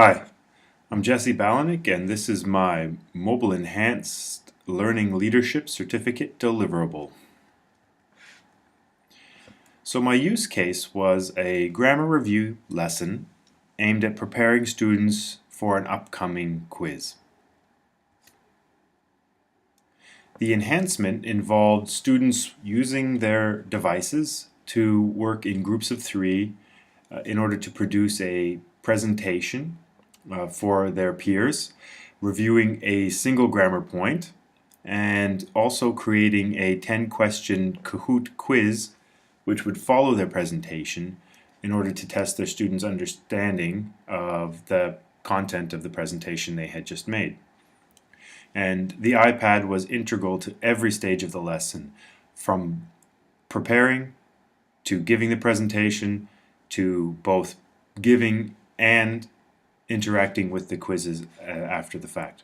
Hi, I'm Jesse Balanik, and this is my Mobile Enhanced Learning Leadership Certificate Deliverable. So my use case was a grammar review lesson aimed at preparing students for an upcoming quiz. The enhancement involved students using their devices to work in groups of three in order to produce a presentation for their peers, reviewing a single grammar point, and also creating a 10-question Kahoot quiz which would follow their presentation in order to test their students' understanding of the content of the presentation they had just made. And the iPad was integral to every stage of the lesson, from preparing to giving the presentation to both giving and interacting with the quizzes after the fact.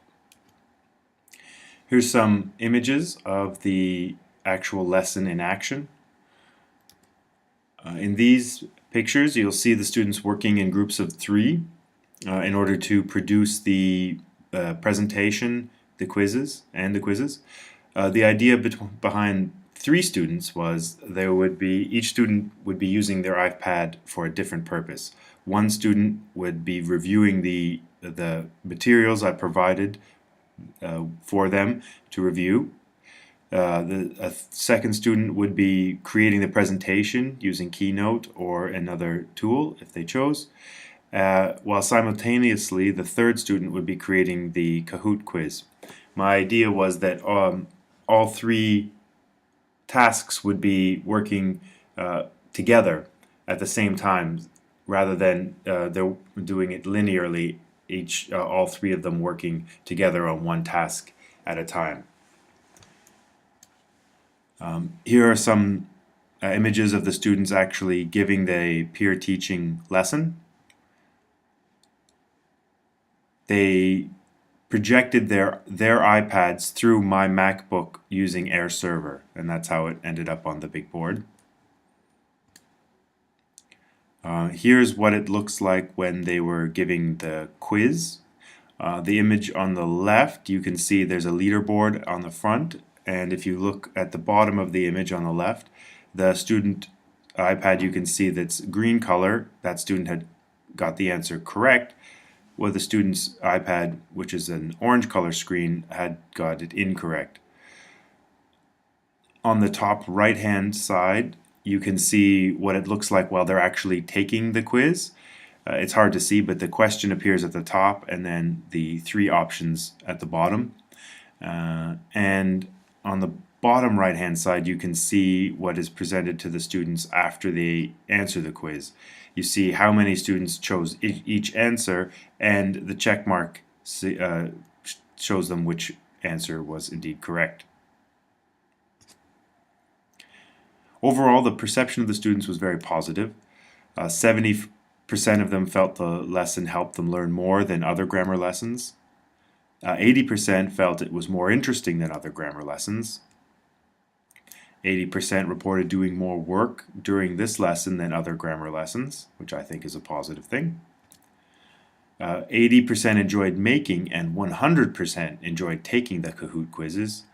Here's some images of the actual lesson in action. In these pictures, you'll see the students working in groups of three in order to produce the presentation, the quizzes. The idea behind three students was each student would be using their iPad for a different purpose. One student would be reviewing the materials I provided for them to review. A second student would be creating the presentation using Keynote or another tool if they chose, while simultaneously the third student would be creating the Kahoot quiz. My idea was that all three tasks would be working together at the same time, rather than they're doing it linearly, all three of them working together on one task at a time. Here are some images of the students actually giving the peer teaching lesson. They projected their iPads through my MacBook using Air Server, and that's how it ended up on the big board. Here's what it looks like when they were giving the quiz. The image on the left, you can see there's a leaderboard on the front, and if you look at the bottom of the image on the left, the student iPad, you can see that's green color. That student had got the answer correct, while the student's iPad, which is an orange color screen, had got it incorrect. On the top right hand side, you can see what it looks like while they're actually taking the quiz. It's hard to see, but the question appears at the top and then the three options at the bottom. And on the bottom right hand side, you can see what is presented to the students after they answer the quiz. You see how many students chose each answer, and the check mark shows them which answer was indeed correct. Overall, the perception of the students was very positive. 70% of them felt the lesson helped them learn more than other grammar lessons. 80% felt it was more interesting than other grammar lessons. 80% reported doing more work during this lesson than other grammar lessons, which I think is a positive thing. 80% enjoyed making, and 100% enjoyed taking the Kahoot quizzes.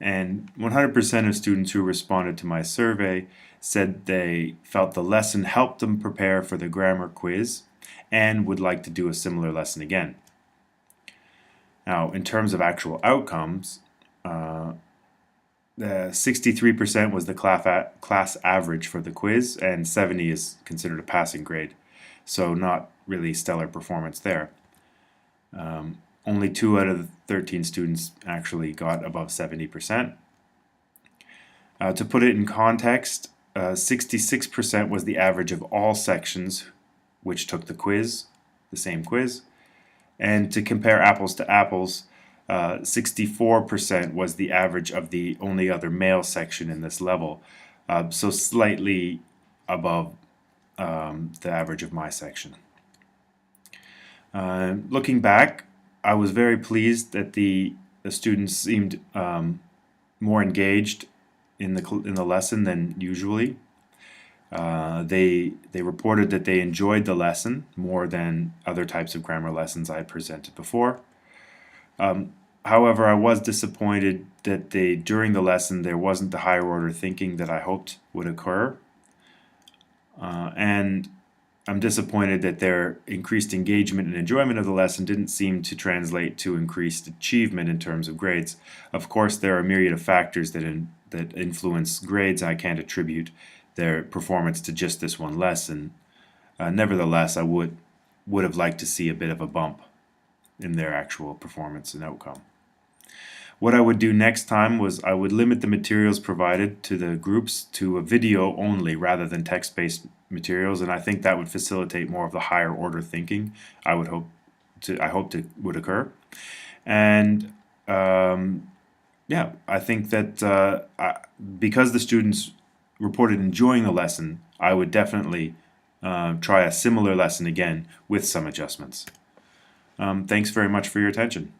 And 100% of students who responded to my survey said they felt the lesson helped them prepare for the grammar quiz and would like to do a similar lesson again. Now, in terms of actual outcomes, 63% was the class average for the quiz, and 70 is considered a passing grade, so not really stellar performance there. Only 2 out of the 13 students actually got above 70%. To put it in context, 66% was the average of all sections which took the quiz, the same quiz. And to compare apples to apples, 64% was the average of the only other male section in this level, so slightly above the average of my section. Looking back, I was very pleased that the students seemed more engaged in the lesson than usually. They reported that they enjoyed the lesson more than other types of grammar lessons I had presented before. However, I was disappointed that during the lesson there wasn't the higher order thinking that I hoped would occur. And I'm disappointed that their increased engagement and enjoyment of the lesson didn't seem to translate to increased achievement in terms of grades. Of course, there are a myriad of factors that influence grades. I can't attribute their performance to just this one lesson. Nevertheless, I would have liked to see a bit of a bump in their actual performance and outcome. What I would do next time was I would limit the materials provided to the groups to a video only rather than text-based materials, and I think that would facilitate more of the higher order thinking I hoped it would occur. And yeah, I think that because the students reported enjoying the lesson, I would definitely try a similar lesson again with some adjustments. Thanks very much for your attention.